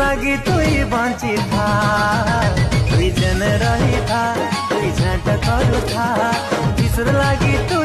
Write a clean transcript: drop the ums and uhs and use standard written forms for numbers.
लागी तुई बंची था तुई जन रही था तुई झांट करू था किसुर लागी तू